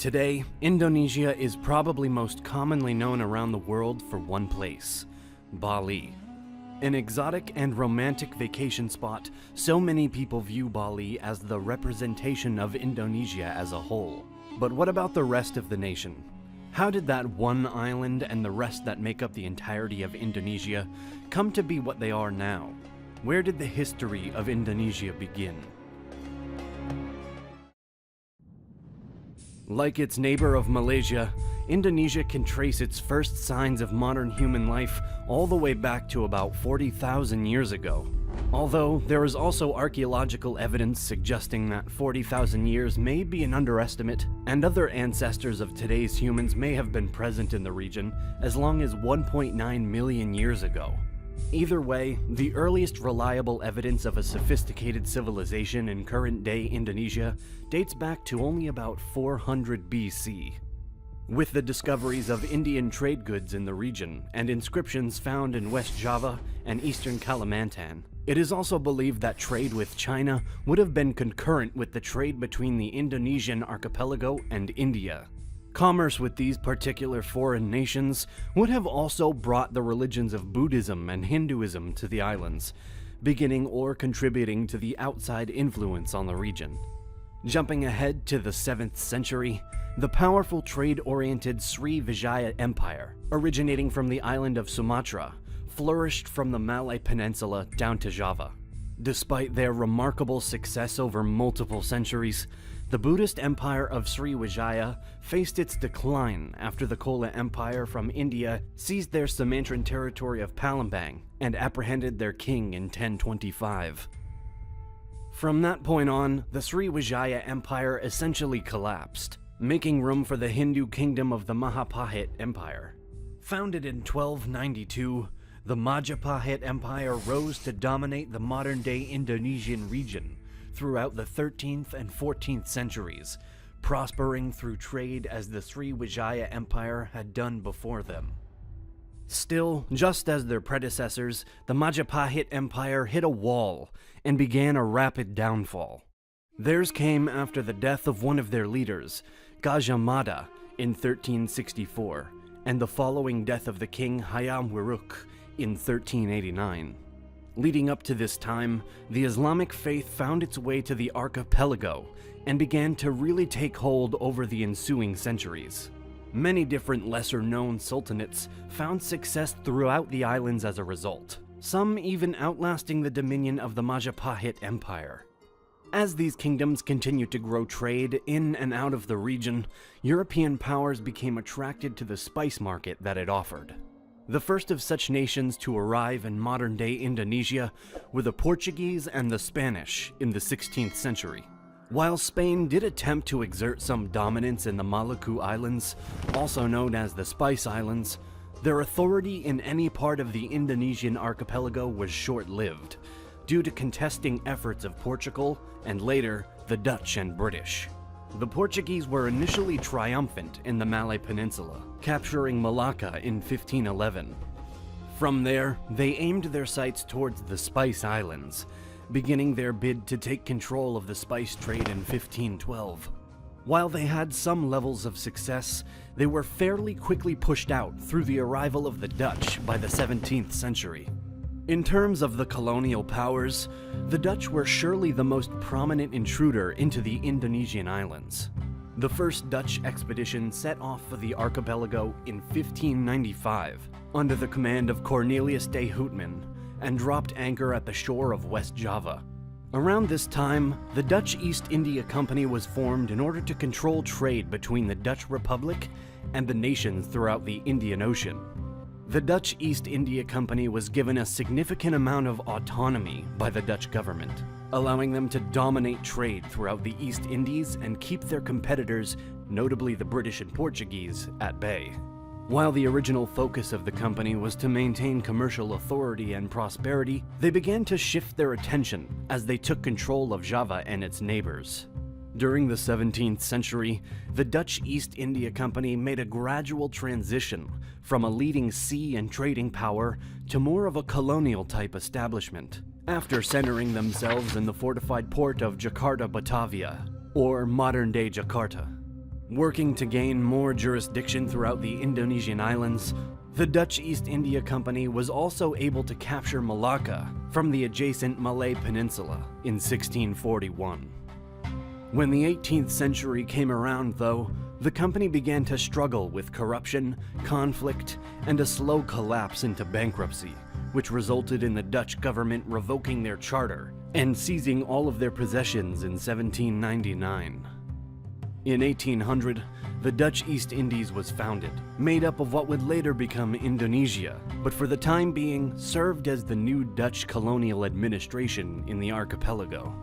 Today, Indonesia is probably most commonly known around the world for one place: Bali. An exotic and romantic vacation spot, so many people view Bali as the representation of Indonesia as a whole. But what about the rest of the nation? How did that one island and the rest that make up the entirety of Indonesia come to be what they are now? Where did the history of Indonesia begin? Like its neighbor of Malaysia, Indonesia can trace its first signs of modern human life all the way back to about 40,000 years ago. Although there is also archaeological evidence suggesting that 40,000 years may be an underestimate, and other ancestors of today's humans may have been present in the region as long as 1.9 million years ago. Either way, the earliest reliable evidence of a sophisticated civilization in current-day Indonesia dates back to only about 400 BC. With the discoveries of Indian trade goods in the region and inscriptions found in West Java and eastern Kalimantan, it is also believed that trade with China would have been concurrent with the trade between the Indonesian archipelago and India. Commerce with these particular foreign nations would have also brought the religions of Buddhism and Hinduism to the islands, beginning or contributing to the outside influence on the region. Jumping ahead to the 7th century, the powerful trade-oriented Srivijaya Empire, originating from the island of Sumatra, flourished from the Malay Peninsula down to Java. Despite their remarkable success over multiple centuries, the Buddhist Empire of Sriwijaya faced its decline after the Chola Empire from India seized their Sumatran territory of Palembang and apprehended their king in 1025. From that point on, the Sriwijaya Empire essentially collapsed, making room for the Hindu kingdom of the Majapahit Empire. Founded in 1292, the Majapahit Empire rose to dominate the modern-day Indonesian region throughout the 13th and 14th centuries, prospering through trade as the Sriwijaya Empire had done before them. Still, just as their predecessors, the Majapahit Empire hit a wall and began a rapid downfall. Theirs came after the death of one of their leaders, Gajah Mada, in 1364, and the following death of the king Hayam Wuruk in 1389. Leading up to this time, the Islamic faith found its way to the archipelago and began to really take hold over the ensuing centuries. Many different lesser-known sultanates found success throughout the islands as a result, some even outlasting the dominion of the Majapahit Empire. As these kingdoms continued to grow trade in and out of the region, European powers became attracted to the spice market that it offered. The first of such nations to arrive in modern-day Indonesia were the Portuguese and the Spanish in the 16th century. While Spain did attempt to exert some dominance in the Maluku Islands, also known as the Spice Islands, their authority in any part of the Indonesian archipelago was short-lived, due to contesting efforts of Portugal and later the Dutch and British. The Portuguese were initially triumphant in the Malay Peninsula, capturing Malacca in 1511. From there, they aimed their sights towards the Spice Islands, beginning their bid to take control of the spice trade in 1512. While they had some levels of success, they were fairly quickly pushed out through the arrival of the Dutch by the 17th century. In terms of the colonial powers, the Dutch were surely the most prominent intruder into the Indonesian islands. The first Dutch expedition set off for the archipelago in 1595 under the command of Cornelius de Houtman and dropped anchor at the shore of West Java. Around this time, the Dutch East India Company was formed in order to control trade between the Dutch Republic and the nations throughout the Indian Ocean. The Dutch East India Company was given a significant amount of autonomy by the Dutch government, allowing them to dominate trade throughout the East Indies and keep their competitors, notably the British and Portuguese, at bay. While the original focus of the company was to maintain commercial authority and prosperity, they began to shift their attention as they took control of Java and its neighbors. During the 17th century, the Dutch East India Company made a gradual transition from a leading sea and trading power to more of a colonial-type establishment, after centering themselves in the fortified port of Jakarta, Batavia, or modern-day Jakarta. Working to gain more jurisdiction throughout the Indonesian islands, the Dutch East India Company was also able to capture Malacca from the adjacent Malay Peninsula in 1641. When the 18th century came around, though, the company began to struggle with corruption, conflict, and a slow collapse into bankruptcy, which resulted in the Dutch government revoking their charter and seizing all of their possessions in 1799. In 1800, the Dutch East Indies was founded, made up of what would later become Indonesia, but for the time being served as the new Dutch colonial administration in the archipelago.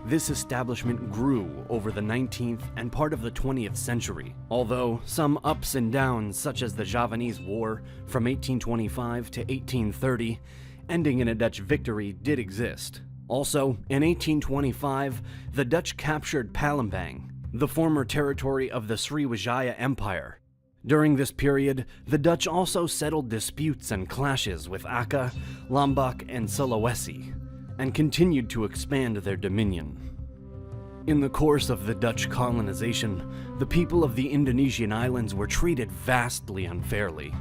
This establishment grew over the 19th and part of the 20th century, although some ups and downs such as the Javanese War from 1825 to 1830, ending in a Dutch victory, did exist. Also, in 1825, the Dutch captured Palembang, the former territory of the Sriwijaya Empire. During this period, the Dutch also settled disputes and clashes with Aceh, Lombok, and Sulawesi, and continued to expand their dominion. In the course of the Dutch colonization, the people of the Indonesian islands were treated vastly unfairly.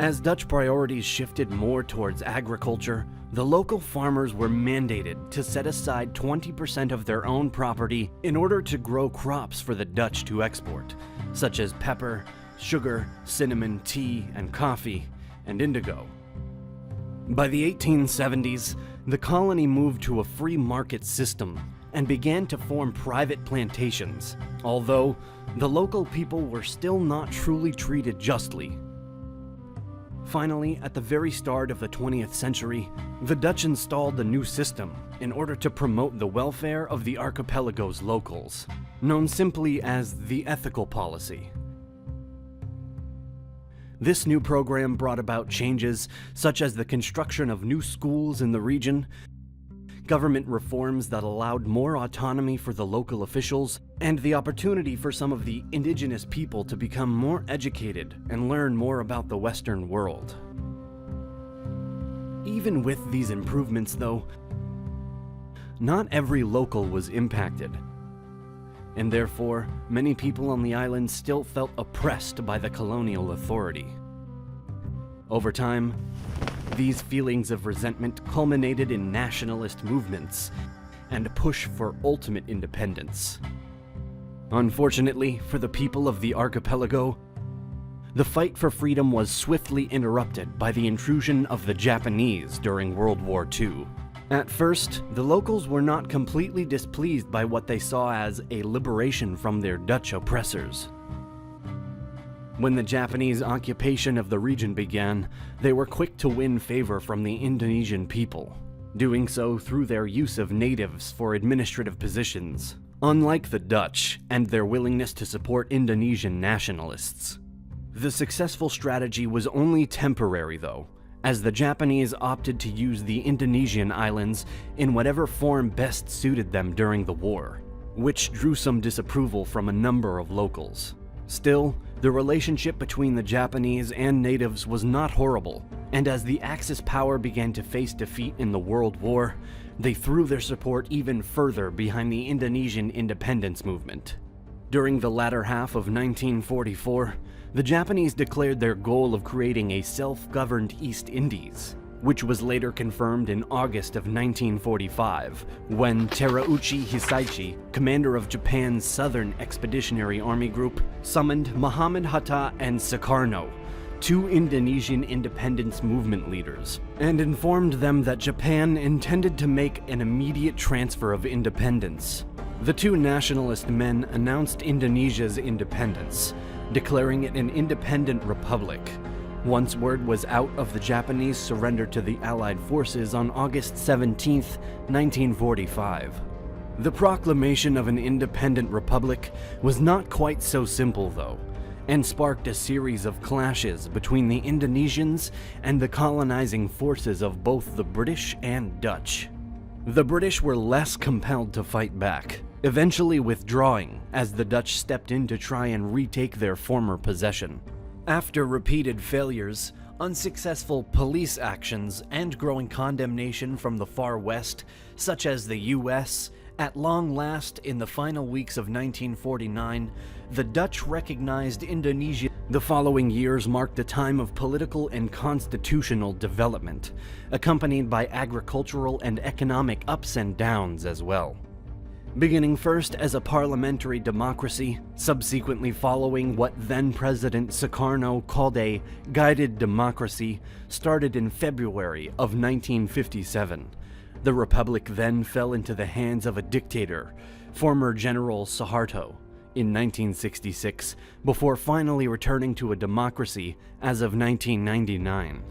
As Dutch priorities shifted more towards agriculture, the local farmers were mandated to set aside 20% of their own property in order to grow crops for the Dutch to export, such as pepper, sugar, cinnamon, tea, and coffee, and indigo. By the 1870s, the colony moved to a free market system and began to form private plantations, although the local people were still not truly treated justly. Finally, at the very start of the 20th century, the Dutch installed a new system in order to promote the welfare of the archipelago's locals, known simply as the ethical policy. This new program brought about changes such as the construction of new schools in the region, government reforms that allowed more autonomy for the local officials, and the opportunity for some of the indigenous people to become more educated and learn more about the Western world. Even with these improvements, though, not every local was impacted, and therefore many people on the island still felt oppressed by the colonial authority. Over time, these feelings of resentment culminated in nationalist movements and a push for ultimate independence. Unfortunately for the people of the archipelago, the fight for freedom was swiftly interrupted by the intrusion of the Japanese during World War II. At first, the locals were not completely displeased by what they saw as a liberation from their Dutch oppressors. When the Japanese occupation of the region began, they were quick to win favor from the Indonesian people, doing so through their use of natives for administrative positions, unlike the Dutch and their willingness to support Indonesian nationalists. The successful strategy was only temporary, though, as the Japanese opted to use the Indonesian islands in whatever form best suited them during the war, which drew some disapproval from a number of locals. Still, the relationship between the Japanese and natives was not horrible, and as the Axis power began to face defeat in the World War, they threw their support even further behind the Indonesian independence movement. During the latter half of 1944, the Japanese declared their goal of creating a self-governed East Indies, which was later confirmed in August of 1945, when Terauchi Hisaichi, commander of Japan's Southern Expeditionary Army Group, summoned Muhammad Hatta and Sukarno, two Indonesian independence movement leaders, and informed them that Japan intended to make an immediate transfer of independence. The two nationalist men announced Indonesia's independence, declaring it an independent republic, once word was out of the Japanese surrender to the Allied forces on August 17, 1945. The proclamation of an independent republic was not quite so simple, though, and sparked a series of clashes between the Indonesians and the colonizing forces of both the British and Dutch. The British were less compelled to fight back, eventually withdrawing as the Dutch stepped in to try and retake their former possession. After repeated failures, unsuccessful police actions, and growing condemnation from the far west, such as the US At long last, in the final weeks of 1949, the Dutch recognized Indonesia. The following years marked a time of political and constitutional development, accompanied by agricultural and economic ups and downs as well. Beginning first as a parliamentary democracy, subsequently following what then-President Sukarno called a guided democracy, started in February of 1957. The republic then fell into the hands of a dictator, former General Suharto, in 1966, before finally returning to a democracy as of 1999.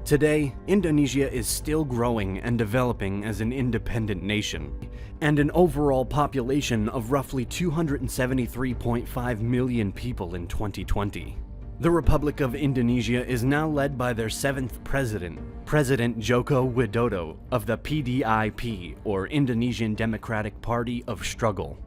Today, Indonesia is still growing and developing as an independent nation, and an overall population of roughly 273.5 million people in 2020. The Republic of Indonesia is now led by their 7th president, President Joko Widodo of the PDIP, or Indonesian Democratic Party of Struggle.